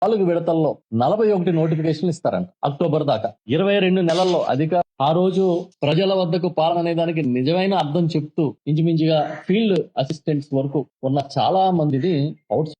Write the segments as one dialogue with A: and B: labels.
A: 4 విడతల్లో 41 నోటిఫికేషన్లు ఇస్తారంట అక్టోబర్ దాకా. 22 నెలల్లో ఆ రోజు ప్రజల వద్దకు పాలన అనే దానికి నిజమైన అర్థం చెప్తూ ఇంచుమించుగా ఫీల్డ్ అసిస్టెంట్స్ వరకు ఉన్న చాలా మందిని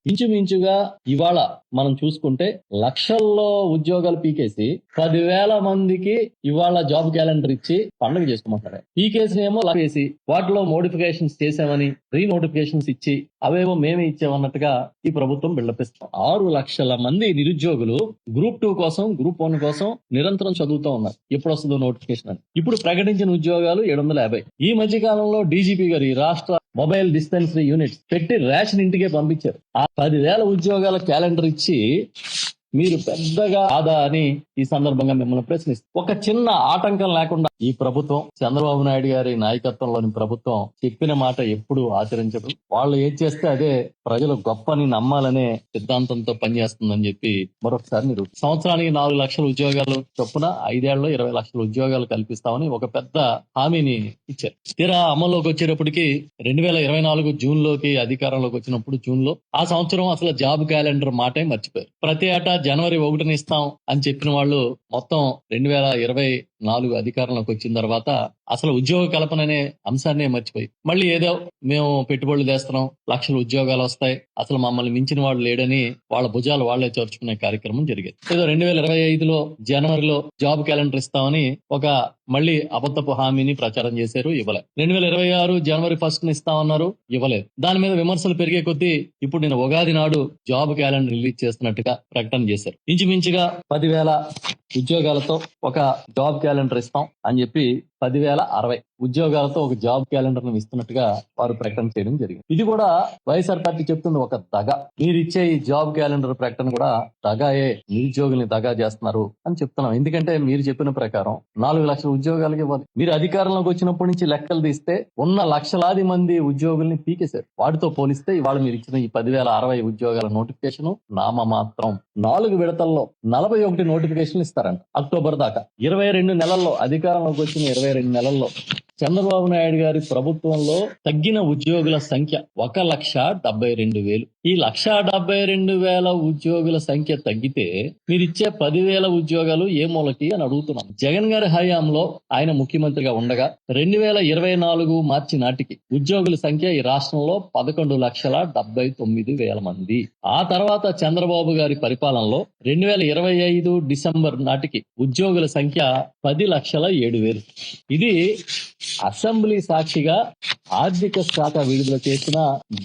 A: ఇంచుమించుగా ఇవాళ మనం చూసుకుంటే లక్షల్లో ఉద్యోగాలు పీకేసి 10,000 మందికి ఇవాళ జాబ్ క్యాలెండర్ ఇచ్చి పండుగ చేసుకోమంటారు. పీకేసినేమో లాగేసి వాటిలో మోడిఫికేషన్స్ చేసామని రీనోటిఫికేషన్స్ ఇచ్చి అవేమో మేమే ఇచ్చామన్నట్టుగా ఈ ప్రభుత్వం బిల్డప్ ఇస్తాం. 6 లక్షల మంది నిరుద్యోగులు గ్రూప్ 2 కోసం, గ్రూప్ 1 కోసం నిరంతరం చదువుతూ ఉన్నారు. ఎప్పుడు వస్తుందో నోటిఫికేషన్ అని. ఇప్పుడు ప్రకటించిన ఉద్యోగాలు 750. ఈ మధ్య కాలంలో డీజీపీ గారు ఈ రాష్ట్ర మొబైల్ డిస్పెన్సరీ యూనిట్స్ పెట్టి రేషన్ ఇంటికే పంపించారు. ఆ 10,000 ఉద్యోగాల క్యాలెండర్ ఇచ్చి మీరు పెద్దగా ఆదా అని ఈ సందర్భంగా మిమ్మల్ని ప్రశ్నిస్తారు. ఒక చిన్న ఆటంకం లేకుండా ఈ ప్రభుత్వం, చంద్రబాబు నాయుడు గారి నాయకత్వంలోని ప్రభుత్వం చెప్పిన మాట ఎప్పుడు ఆచరించడం, వాళ్ళు ఏం చేస్తే అదే ప్రజలు గొప్పని నమ్మాలనే సిద్ధాంతంతో పనిచేస్తుందని చెప్పి మరొకసారి మీరు సంవత్సరానికి 4 లక్షల ఉద్యోగాలు చొప్పున 5 ఏళ్లలో 20 లక్షల ఉద్యోగాలు కల్పిస్తామని ఒక పెద్ద హామీని ఇచ్చారు. తీరా అమల్లోకి వచ్చేటప్పటికి 2024 జూన్ లోకి అధికారంలోకి వచ్చినప్పుడు జూన్ లో ఆ సంవత్సరం అసలు జాబ్ క్యాలెండర్ మాటే మర్చిపోయారు. ప్రతి ఏటా జనవరి 1న ఇస్తాం అని చెప్పిన వాళ్ళు మొత్తం 2024 అధికారంలోకి వచ్చిన తర్వాత అసలు ఉద్యోగ కల్పన అనే అంశాన్నే మర్చిపోయి మళ్ళీ ఏదో మేము పెట్టుబడులు తెస్తున్నాం, లక్షల ఉద్యోగాలు వస్తాయి, అసలు మమ్మల్ని మించిన వాడు లేడని వాళ్ళ భుజాలు వాళ్లే చేర్చుకునే కార్యక్రమం జరిగేది. ఏదో 2025లో జనవరిలో జాబ్ క్యాలెండర్ ఇస్తామని ఒక మళ్ళీ అబద్ధపు హామీని ప్రచారం చేశారు, ఇవ్వలేదు. 2026 జనవరి 1న ఇస్తామన్నారు, ఇవ్వలేదు. దాని మీద విమర్శలు పెరిగే కొద్దీ ఇప్పుడు నేను ఉగాది నాడు జాబ్ క్యాలెండర్ రిలీజ్ చేస్తున్నట్టుగా ప్రకటన చేశారు. ఇంచుమించుగా 10,000 ఉద్యోగాలతో ఒక జాబ్ క్యాలెండర్ ఇస్తాం అని చెప్పి 10,060 ఉద్యోగాలతో ఒక జాబ్ క్యాలెండర్ ను ఇస్తున్నట్టుగా వారు ప్రకటన చేయడం జరిగింది. ఇది కూడా వైఎస్ఆర్ పార్టీ చెప్తుంది ఒక దగ. మీరిచ్చే ఈ జాబ్ క్యాలెండర్ ప్రకటన కూడా దగాయే, నిరుద్యోగుల్ని దగా చేస్తున్నారు అని చెప్తున్నాం. ఎందుకంటే మీరు చెప్పిన ప్రకారం 4 లక్షల ఉద్యోగాలకి ఇవ్వాలి. మీరు అధికారంలోకి వచ్చినప్పటి నుంచి లెక్కలు తీస్తే ఉన్న లక్షలాది మంది ఉద్యోగుల్ని పీకేశారు. వాటితో పోలిస్తే ఇవాళ మీరు ఇచ్చిన ఈ 10,060 ఉద్యోగాల నోటిఫికేషన్ నామమాత్రం. 4 విడతల్లో 41 నోటిఫికేషన్లు ఇస్తారంట అక్టోబర్ దాకా. 22 నెలల్లో అధికారంలోకి వచ్చిన 22 నెలల్లో చంద్రబాబు నాయుడు గారి ప్రభుత్వంలో తగ్గిన ఉద్యోగుల సంఖ్య 1,72,000. ఈ 1,72,000 ఉద్యోగుల సంఖ్య తగ్గితే మీరిచ్చే 10,000 ఉద్యోగాలు ఏ మూలకి అని అడుగుతున్నాం. జగన్ గారి హయాంలో ఆయన ముఖ్యమంత్రిగా ఉండగా 2024 మార్చి నాటికి ఉద్యోగుల సంఖ్య ఈ రాష్ట్రంలో 11,79,000 మంది. ఆ తర్వాత చంద్రబాబు గారి పరిపాలనలో 2025 డిసెంబర్ నాటికి ఉద్యోగుల సంఖ్య 10,07,000. ఇది అసెంబ్లీ సాక్షిగా ఆర్థిక శాఖ విడుదల చేసిన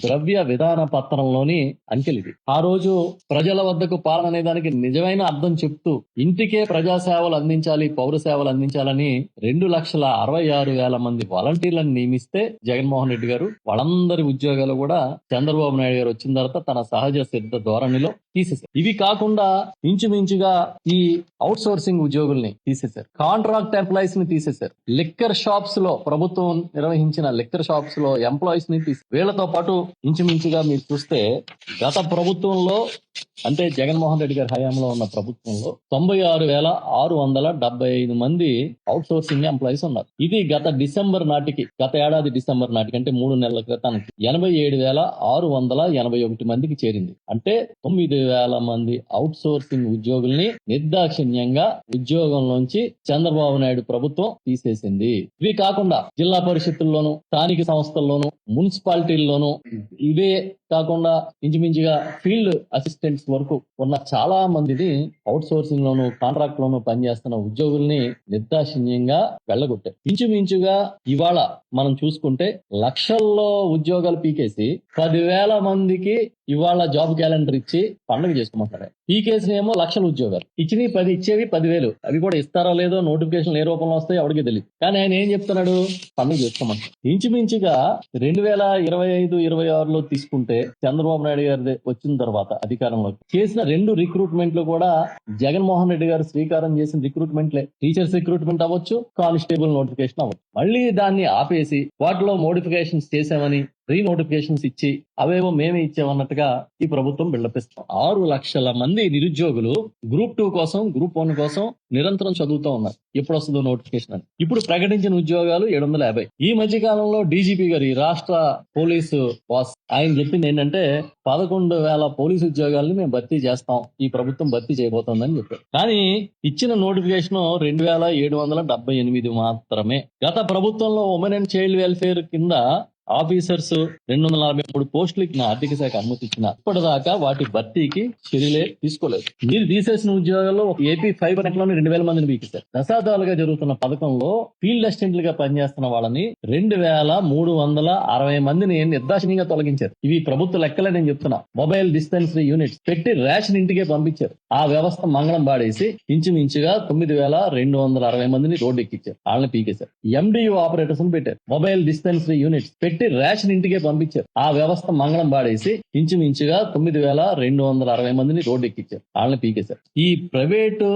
A: ద్రవ్య విధాన పత్రంలోని అంకెలిది. ఆ రోజు ప్రజల వద్దకు పాలన అనే దానికి నిజమైన అర్థం చెప్తూ ఇంటికే ప్రజా సేవలు అందించాలి, పౌర సేవలు అందించాలని 2,66,000 మంది వాలంటీర్లను నియమిస్తే జగన్మోహన్ రెడ్డి గారు వాళ్ళందరి ఉద్యోగాలు కూడా చంద్రబాబు నాయుడు గారు వచ్చిన తర్వాత తన సహజ సిద్ధ ధోరణిలో తీసేశారు. ఇవి కాకుండా ఇంచుమించుగా ఈ అవుట్ సోర్సింగ్ ఉద్యోగుల్ని తీసేశారు, కాంట్రాక్ట్ ఎంప్లాయీస్ ని తీసేశారు, లిక్కర్ షాప్స్ లో ప్రభుత్వం నిర్వహించిన లిక్కర్ షాప్స్ లో ఎంప్లాయీస్ ని తీసి వీళ్లతో పాటు ఇంచుమించుగా మీరు చూస్తే గత ప్రభుత్వంలో అంటే జగన్మోహన్ రెడ్డి గారి హయాంలో ఉన్న ప్రభుత్వంలో 96,675 మంది అవుట్ సోర్సింగ్ ఎంప్లాయీస్ ఉన్నారు. ఇది గత ఏడాది డిసెంబర్ నాటికి అంటే 3 నెలల క్రితానికి 87,681 మందికి చేరింది. అంటే 9,000 మంది అవుట్ సోర్సింగ్ ఉద్యోగుల్ని నిర్దాక్షిణ్యంగా ఉద్యోగంలోంచి చంద్రబాబు నాయుడు ప్రభుత్వం తీసేసింది. ఇవి కాకుండా జిల్లా పరిషత్తుల్లోనూ, స్థానిక సంస్థల్లోనూ, మున్సిపాలిటీల్లోనూ, ఇవే కాకుండా ఇంచుమించుగా ఫీల్డ్ అసిస్టెంట్స్ వరకు ఉన్న చాలా మందిని అవుట్ సోర్సింగ్ లోను, కాంట్రాక్ట్ లోను పనిచేస్తున్న ఉద్యోగుల్ని నిర్దాక్షిణ్యంగా వెళ్ళగొట్టారు. ఇంచుమించుగా ఇవాళ మనం చూసుకుంటే లక్షల్లో ఉద్యోగాలు పీకేసి 10,000 మందికి ఇవాళ జాబ్ క్యాలెండర్ ఇచ్చి పండుగ చేసుకోమంటారు. పీకేసినేమో లక్షల ఉద్యోగాలు ఇచ్చినవి 10, ఇచ్చేవి 10,000. అవి కూడా ఇస్తారో లేదో, నోటిఫికేషన్ ఏ రూపంలో వస్తాయో ఎవరికి తెలియదు. కానీ ఆయన ఏం చెప్తున్నాడు, పండుగ చేసుకోమంటారు. ఇంచుమించుగా 2025-26లో తీసుకుంటే చంద్రబాబు నాయుడు గారి వచ్చిన తర్వాత అధికారంలోకి చేసిన 2 రిక్రూట్మెంట్లు కూడా జగన్మోహన్ రెడ్డి గారు శ్రీకారం చేసిన రిక్రూట్మెంట్లే. టీచర్స్ రిక్రూట్మెంట్ అవ్వచ్చు, కానిస్టేబుల్ నోటిఫికేషన్ అవ్వచ్చు. మళ్ళీ దాన్ని ఆపేసి వాటిలో మోడిఫికేషన్స్ చేశామని రీ నోటిఫికేషన్స్ ఇచ్చి అవేవో మేమే ఇచ్చామన్నట్టుగా ఈ ప్రభుత్వం బిల్డప్ ఇస్తాం. 6 లక్షల మంది నిరుద్యోగులు గ్రూప్ 2 కోసం, గ్రూప్ 1 కోసం నిరంతరం చదువుతూ ఉన్నారు. ఎప్పుడు వస్తుందో నోటిఫికేషన్ అని. ఇప్పుడు ప్రకటించిన ఉద్యోగాలు 750. ఈ మధ్య కాలంలో డీజీపీ గారు, ఈ రాష్ట్ర పోలీసు బాస్, ఆయన చెప్పింది ఏంటంటే 11,000 పోలీసు ఉద్యోగాలను మేము భర్తీ చేస్తాం, ఈ ప్రభుత్వం భర్తీ చేయబోతోందని చెప్పారు. కానీ ఇచ్చిన నోటిఫికేషన్ 2,778 మాత్రమే. గత ప్రభుత్వంలో ఉమెన్ అండ్ చైల్డ్ వెల్ఫేర్ కింద ఆఫీసర్స్ 243 పోస్టులకి ఆర్థిక శాఖ అనుమతి ఇచ్చిన ఇప్పటిదాకా వాటి భర్తీకి చర్యలే తీసుకోలేదు. మీరు తీసేసిన ఉద్యోగాల్లో ఒక ఏపీ ఫైబర్ నెట్ లోని 2,000 మందిని పీకేశారు. దశాబ్దాలుగా జరుగుతున్న పథకంలో ఫీల్డ్ అసిస్టెంట్లుగా పనిచేస్తున్న వాళ్ళని 2,360 మందిని నిర్దాక్షిణ్యంగా తొలగించారు. ఇవి ప్రభుత్వ లెక్కలే నేను చెప్తున్నా. మొబైల్ డిస్పెన్సరీ యూనిట్స్ పెట్టి రేషన్ ఇంటికే పంపించారు. ఆ వ్యవస్థ మంగళం పాడేసి ఇంచుమించుగా 9,260 మందిని రోడ్డు ఎక్కించారు. వాళ్ళని పీకేశారు. ఎండియు ఆపరేటర్స్ పెట్టారు. మొబైల్ డిస్పెన్సరీ యూనిట్స్ పెట్టి రేషన్ ఇంటికే పంపించారు. ఆ వ్యవస్థ మంగళం పాడేసి ఇంచుమించుగా 9,260 మందిని రోడ్డు ఎక్కించారు. వాళ్ళని పీకేశారు. ఈ private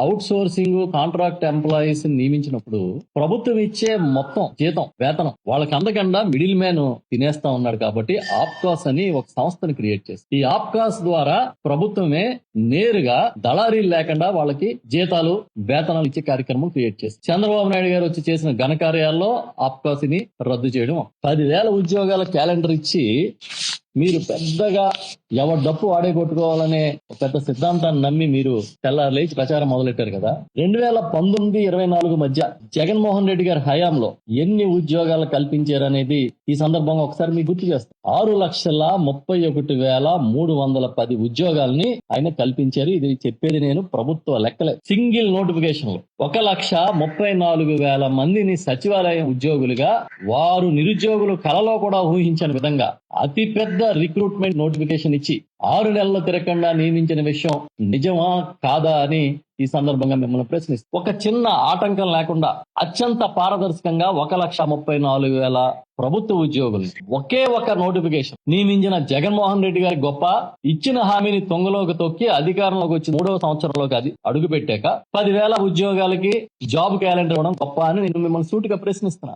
A: outsourcing contract employees నియమించినప్పుడు ప్రభుత్వం ఇచ్చే మొత్తం జీతం, వేతనం వాళ్ళకి అందకుండా మిడిల్ మ్యాన్ తినేస్తా ఉన్నాడు. కాబట్టి ఆప్కాస్ అని ఒక సంస్థను క్రియేట్ చేసి ఈ ఆప్కాస్ ద్వారా ప్రభుత్వమే నేరుగా దళారీలు లేకుండా వాళ్ళకి జీతాలు, వేతనాలు ఇచ్చే కార్యక్రమం క్రియేట్ చేసి చంద్రబాబు నాయుడు గారు వచ్చి చేసిన ఘనకార్యాల్లో ఆప్కాస్ ని రద్దు చేయడం. 10,000 ఉద్యోగాల క్యాలెండర్ ఇచ్చి మీరు పెద్దగా ఎవరి డప్పు వాడే కొట్టుకోవాలనే ఒక పెద్ద సిద్ధాంతాన్ని నమ్మి మీరు తెల్లారు లేచి ప్రచారం మొదలెట్టారు కదా. 2019-24 మధ్య జగన్మోహన్ రెడ్డి గారి హయాంలో ఎన్ని ఉద్యోగాలు కల్పించారనేది ఈ సందర్భంగా ఒకసారి మీకు గుర్తు చేస్తాను. 6,31,310 ఉద్యోగాల్ని ఆయన కల్పించారు. ఇది చెప్పేది నేను ప్రభుత్వ లెక్కలే. సింగిల్ నోటిఫికేషన్ లో 1,34,000 మందిని సచివాలయ ఉద్యోగులుగా, వారు నిరుద్యోగులు కలలో కూడా ఊహించని విధంగా అతి పెద్ద రిక్రూట్మెంట్ నోటిఫికేషన్ ఇచ్చి 6 నెలలు తిరగకుండా నియమించిన విషయం నిజమా కాదా అని ఈ సందర్భంగా మిమ్మల్ని ప్రశ్నిస్తాం. ఒక చిన్న ఆటంకం లేకుండా అత్యంత పారదర్శకంగా 1,34,000 ప్రభుత్వ ఉద్యోగులు ఒకే ఒక నోటిఫికేషన్ నియమించిన జగన్మోహన్ రెడ్డి గారి గొప్ప. ఇచ్చిన హామీని తొంగలోకి తొక్కి అధికారంలోకి వచ్చి 3వ సంవత్సరంలోకి అది అడుగు పెట్టాక 10,000 ఉద్యోగాలకి జాబ్ క్యాలెండర్ ఇవ్వడం గొప్ప అని నేను మిమ్మల్ని సూటిగా ప్రశ్నిస్తున్నా.